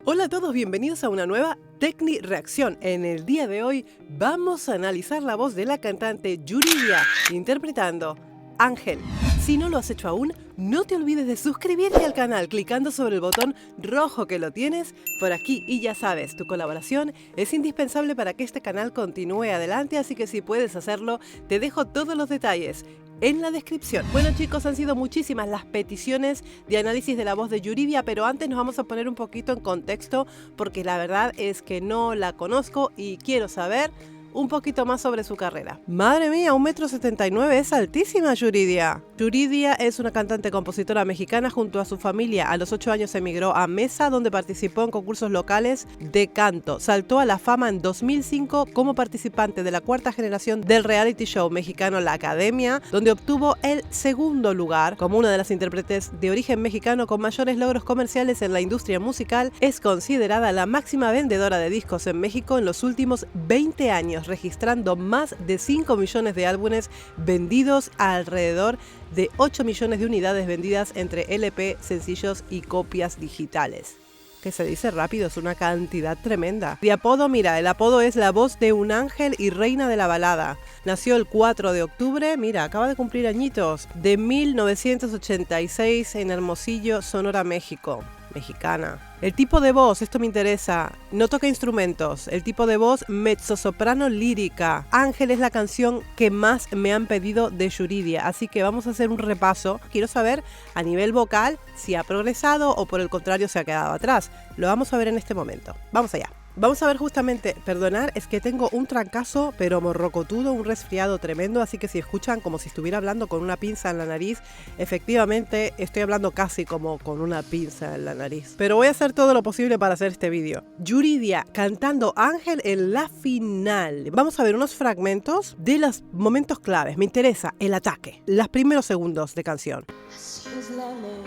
Hola a todos, bienvenidos a una nueva Tecni Reacción. En el día de hoy vamos a analizar la voz de la cantante Yuridia interpretando Ángel. Si no lo has hecho aún, no te olvides de suscribirte al canal clicando sobre el botón rojo que lo tienes por aquí. Y ya sabes, tu colaboración es indispensable para que este canal continúe adelante, así que si puedes hacerlo, te dejo todos los detalles en la descripción. Bueno chicos, han sido muchísimas las peticiones de análisis de la voz de Yuridia, pero antes nos vamos a poner un poquito en contexto porque la verdad es que no la conozco y quiero saber un poquito más sobre su carrera. Madre mía, 1,79 m, es altísima Yuridia. Yuridia es una cantante compositora mexicana. Junto a su familia a los 8 años emigró a Mesa, donde participó en concursos locales de canto. Saltó a la fama en 2005 como participante de la cuarta generación del reality show mexicano La Academia, donde obtuvo el segundo lugar. Como una de las intérpretes de origen mexicano con mayores logros comerciales en la industria musical, es considerada la máxima vendedora de discos en México en los últimos 20 años, registrando más de 5 millones de álbumes vendidos a alrededor de 8 millones de unidades vendidas entre LP, sencillos y copias digitales. Que se dice rápido, es una cantidad tremenda. De apodo, mira, el apodo es la voz de un ángel y reina de la balada. Nació el 4 de octubre, mira, acaba de cumplir añitos, de 1986 en Hermosillo, Sonora, México. Mexicana. El tipo de voz, esto me interesa, no toca instrumentos. El tipo de voz, mezzosoprano lírica. Ángel es la canción que más me han pedido de Yuridia, así que vamos a hacer un repaso. Quiero saber a nivel vocal si ha progresado o por el contrario se ha quedado atrás. Lo vamos a ver en este momento. Vamos allá. Vamos a ver justamente, perdonar, es que tengo un trancazo pero morrocotudo, un resfriado tremendo, así que si escuchan como si estuviera hablando con una pinza en la nariz, efectivamente estoy hablando casi como con una pinza en la nariz. Pero voy a hacer todo lo posible para hacer este vídeo. Yuridia cantando Ángel en la final. Vamos a ver unos fragmentos de los momentos claves. Me interesa el ataque, los primeros segundos de canción. Así es la ley.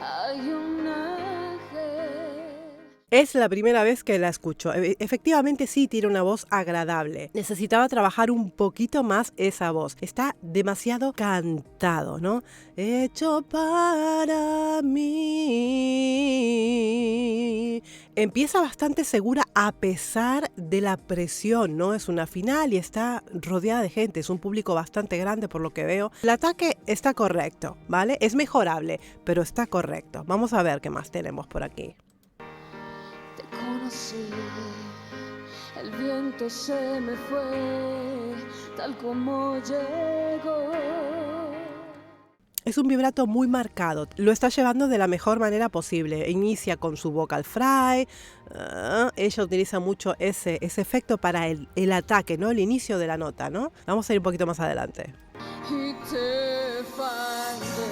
Hay un ángel. Es la primera vez que la escucho. Efectivamente sí tiene una voz agradable. Necesitaba trabajar un poquito más esa voz. Está demasiado cantado, ¿no? Hecho para mí. Empieza bastante segura a pesar de la presión, ¿no? Es una final y está rodeada de gente. Es un público bastante grande por lo que veo. El ataque está correcto, ¿vale? Es mejorable, pero está correcto. Vamos a ver qué más tenemos por aquí. Conocí, el viento se me fue, tal como llegó. Es un vibrato muy marcado, lo está llevando de la mejor manera posible. Inicia con su vocal fry, ella utiliza mucho ese efecto para el ataque, ¿no? El inicio de la nota, ¿no? Vamos a ir un poquito más adelante. Y te fallé.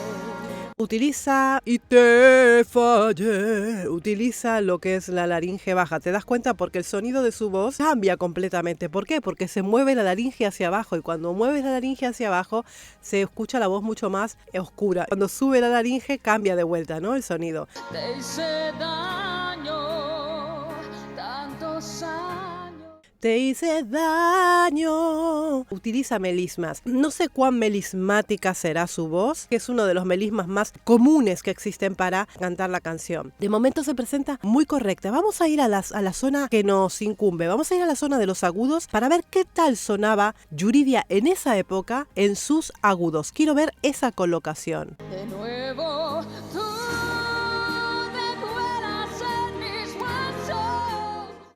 Utiliza y te fallé. Utiliza lo que es la laringe baja. ¿Te das cuenta? Porque el sonido de su voz cambia completamente. ¿Por qué? Porque se mueve la laringe hacia abajo. Y cuando mueves la laringe hacia abajo, se escucha la voz mucho más oscura. Cuando sube la laringe, cambia de vuelta, ¿no? El sonido. Te hice daño, tantos años. Te hice daño. Utiliza melismas. No sé cuán melismática será su voz, que es uno de los melismas más comunes que existen para cantar la canción. De momento se presenta muy correcta. Vamos a ir a la zona que nos incumbe. Vamos a ir a la zona de los agudos para ver qué tal sonaba Yuridia en esa época en sus agudos. Quiero ver esa colocación. De nuevo, tú recuerdas en mis huesos.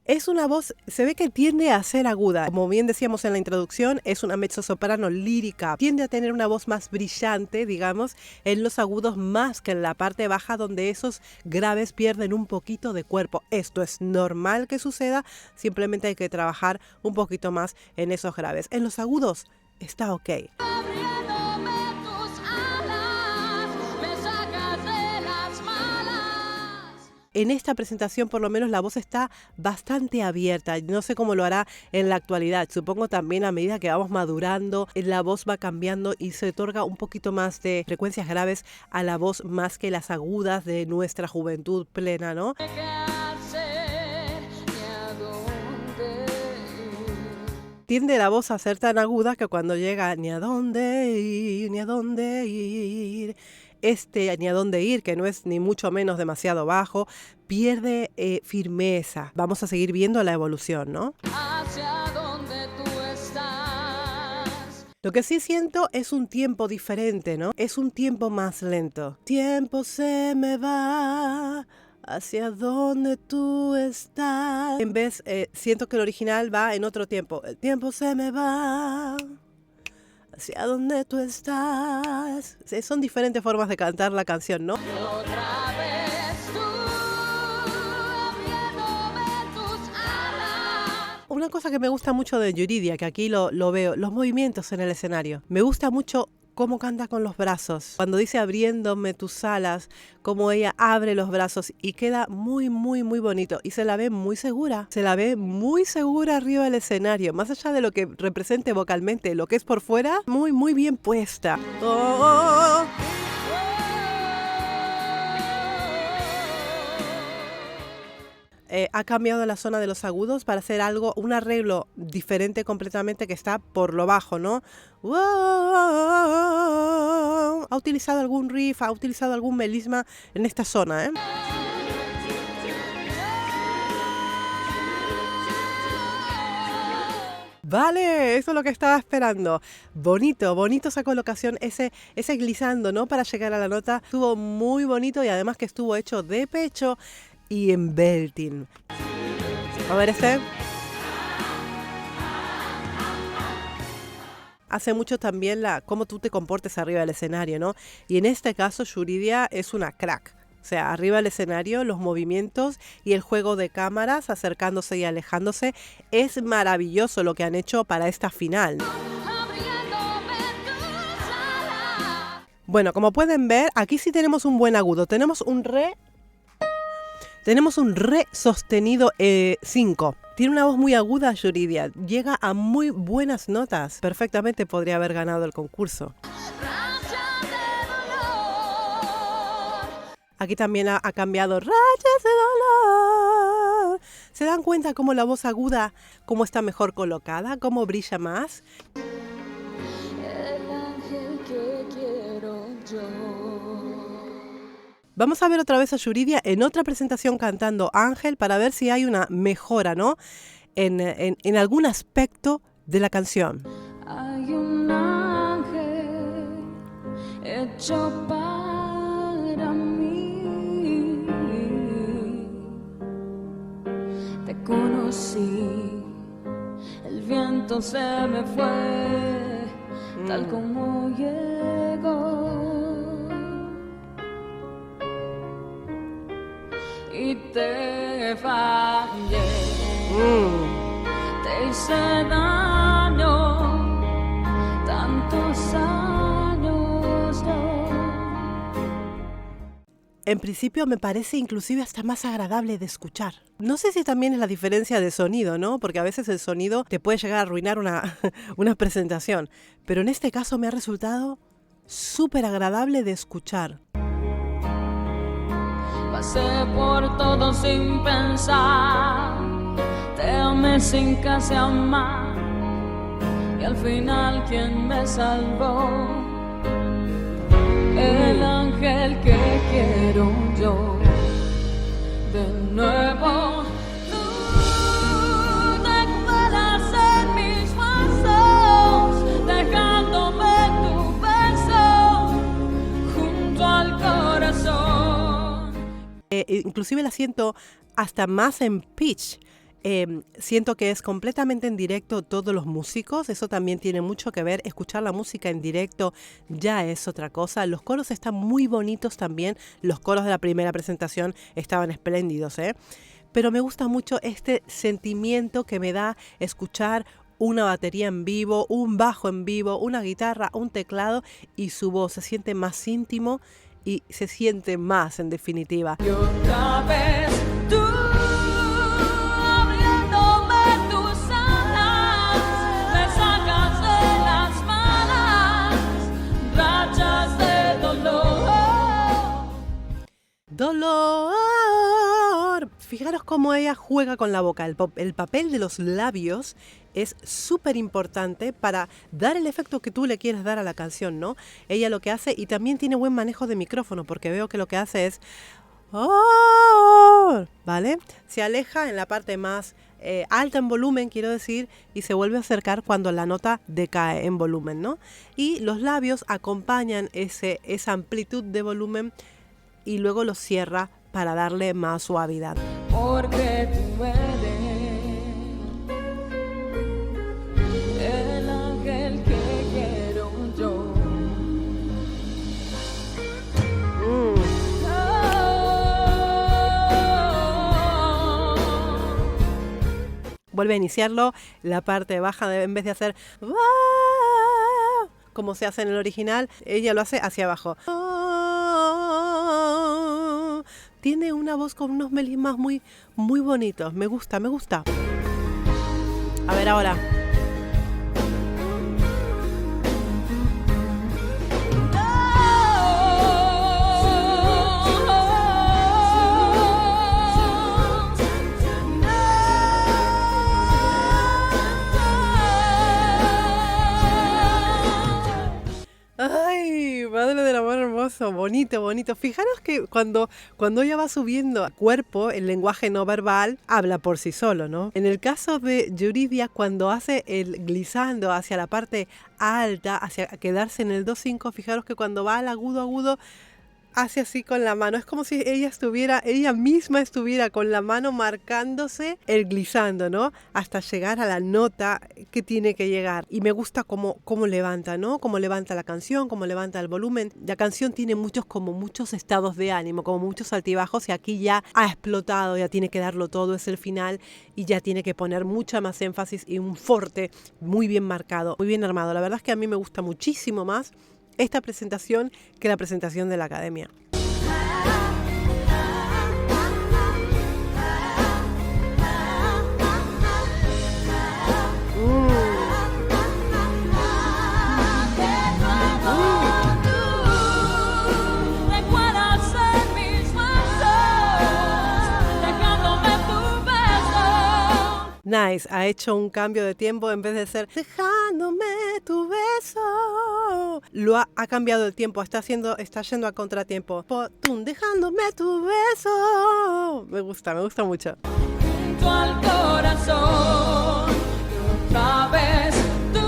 Es una voz, se ve que tiende a ser aguda. Como bien decíamos en la introducción, es una mezzosoprano lírica. Tiende a tener una voz más brillante, digamos, en los agudos más que en la parte baja, donde esos graves pierden un poquito de cuerpo. Esto es normal que suceda, simplemente hay que trabajar un poquito más en esos graves. En los agudos está ok. Abriéndome tus alas, me sacas de las malas. En esta presentación por lo menos la voz está bastante abierta. No sé cómo lo hará en la actualidad. Supongo también a medida que vamos madurando, la voz va cambiando y se otorga un poquito más de frecuencias graves a la voz más que las agudas de nuestra juventud plena, ¿no? ¿Qué hacer? Ni a dónde ir. Tiende la voz a ser tan aguda que cuando llega ni a dónde ir, ni a dónde ir, ni a dónde ir, que no es ni mucho menos demasiado bajo, pierde firmeza. Vamos a seguir viendo la evolución, ¿no? hacia donde tú estás. Lo que sí siento es un tiempo diferente, ¿no? Es un tiempo más lento. Tiempo se me va hacia donde tú estás. En vez, siento que el original va en otro tiempo. El tiempo se me va hacia donde tú estás. Son diferentes formas de cantar la canción, ¿no? Otra vez tú abriéndome tus alas. Una cosa que me gusta mucho de Yuridia, que aquí lo veo, los movimientos en el escenario. Me gusta mucho cómo canta con los brazos. Cuando dice abriéndome tus alas, cómo ella abre los brazos y queda muy, muy, muy bonito. Y se la ve muy segura. Se la ve muy segura arriba del escenario. Más allá de lo que represente vocalmente, lo que es por fuera, muy, muy bien puesta. Oh. Ha cambiado la zona de los agudos para hacer un arreglo diferente completamente que está por lo bajo, ¿no? Ha utilizado algún riff, ha utilizado algún melisma en esta zona, ¿eh? Vale, eso es lo que estaba esperando. Bonito, bonito esa colocación, ese glissando, ¿no? Para llegar a la nota. Estuvo muy bonito y además que estuvo hecho de pecho y en belting. A ver hace mucho también cómo tú te comportes arriba del escenario, ¿no? Y en este caso Yuridia es una crack. O sea, arriba del escenario, los movimientos y el juego de cámaras acercándose y alejándose. Es maravilloso lo que han hecho para esta final. Abriéndome tus alas. Bueno, como pueden ver, aquí sí tenemos un buen agudo. Tenemos un re sostenido 5. Tiene una voz muy aguda, Yuridia. Llega a muy buenas notas. Perfectamente podría haber ganado el concurso. Rayas de dolor. Aquí también ha cambiado rayas de dolor. ¿Se dan cuenta cómo la voz aguda, cómo está mejor colocada, cómo brilla más? El ángel que quiero yo. Vamos a ver otra vez a Yuridia en otra presentación cantando Ángel para ver si hay una mejora, ¿no? En algún aspecto de la canción. Hay un ángel hecho para mí. Te conocí, el viento se me fue, tal como llegó. Y te fallé, te hice daño, tantos años yo. En principio me parece inclusive hasta más agradable de escuchar. No sé si también es la diferencia de sonido, ¿no? Porque a veces el sonido te puede llegar a arruinar una presentación. Pero en este caso me ha resultado súper agradable de escuchar. Pasé por todo sin pensar, te amé sin casi amar, y al final quien me salvó, el ángel que quiero yo. De nuevo tú te cuelas en mis huesos, dejándome tu beso junto al corazón. Inclusive la siento hasta más en pitch. Siento que es completamente en directo todos los músicos. Eso también tiene mucho que ver. Escuchar la música en directo ya es otra cosa. Los coros están muy bonitos también. Los coros de la primera presentación estaban espléndidos, ¿eh? Pero me gusta mucho este sentimiento que me da escuchar una batería en vivo, un bajo en vivo, una guitarra, un teclado y su voz. Se siente más íntimo y se siente más, en definitiva. Y otra vez tú abriéndome tus alas, me sacas de las malas rachas de dolor. Dolor. Fijaros cómo ella juega con la boca. El papel de los labios es súper importante para dar el efecto que tú le quieres dar a la canción, ¿no? Ella lo que hace, y también tiene buen manejo de micrófono, porque veo que lo que hace es... ¡Oh! ¿Vale? Se aleja en la parte más alta en volumen, quiero decir, y se vuelve a acercar cuando la nota decae en volumen, ¿no? Y los labios acompañan esa amplitud de volumen y luego los cierra para darle más suavidad. Porque tú eres el ángel que quiero yo. Vuelve a iniciarlo, la parte baja en vez de hacer como se hace en el original, ella lo hace hacia abajo. Tiene una voz con unos melismas muy, muy bonitos, me gusta. A ver ahora. ¡Ay, madre del amor hermoso! Bonito. Fijaros que cuando ella va subiendo a cuerpo, el lenguaje no verbal habla por sí solo, ¿no? En el caso de Yuridia, cuando hace el glissando hacia la parte alta, hacia quedarse en el 2-5, fijaros que cuando va al agudo, hace así con la mano. Es como si ella misma estuviera con la mano marcándose el glissando, ¿no? Hasta llegar a la nota que tiene que llegar. Y me gusta cómo levanta, ¿no? Cómo levanta la canción, cómo levanta el volumen. La canción tiene muchos estados de ánimo, como muchos altibajos, y aquí ya ha explotado, ya tiene que darlo todo, es el final, y ya tiene que poner mucha más énfasis y un forte muy bien marcado, muy bien armado. La verdad es que a mí me gusta muchísimo más esta presentación que la presentación de la Academia. Nice, ha hecho un cambio de tiempo. En vez de ser dejándome tu beso, ha cambiado el tiempo, está yendo a contratiempo. Dejándome tu beso. Me gusta mucho. Junto al corazón, otra vez tú,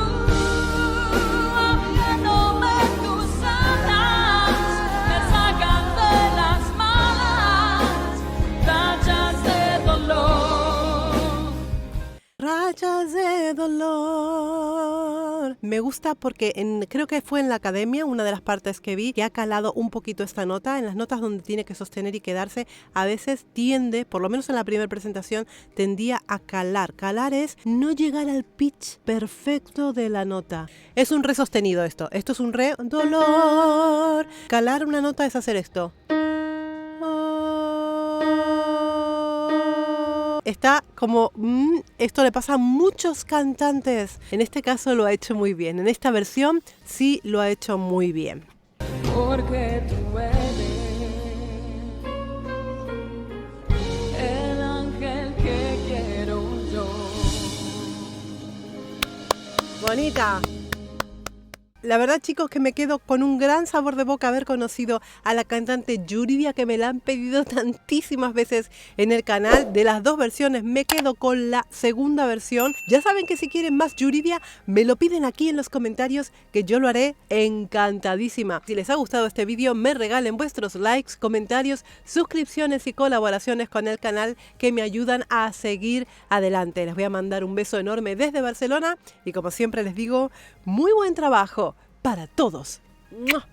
abriéndome tus alas, me sacan de las malas rachas de dolor. Rayas de dolor. Me gusta porque creo que fue en la Academia, una de las partes que vi, que ha calado un poquito esta nota. En las notas donde tiene que sostener y quedarse, a veces tiende, por lo menos en la primera presentación, tendía a calar. Calar es no llegar al pitch perfecto de la nota. Es un re sostenido esto. Esto es un re dolor. Calar una nota es hacer esto. Está como... esto le pasa a muchos cantantes. En este caso lo ha hecho muy bien. En esta versión sí lo ha hecho muy bien. Porque tú eres el ángel que quiero yo. Bonita. La verdad, chicos, que me quedo con un gran sabor de boca haber conocido a la cantante Yuridia, que me la han pedido tantísimas veces en el canal. De las dos versiones me quedo con la segunda versión. Ya saben que si quieren más Yuridia, me lo piden aquí en los comentarios, que yo lo haré encantadísima. Si les ha gustado este vídeo, me regalen vuestros likes, comentarios, suscripciones y colaboraciones con el canal, que me ayudan a seguir adelante. Les voy a mandar un beso enorme desde Barcelona y, como siempre les digo, muy buen trabajo para todos. ¡Mua!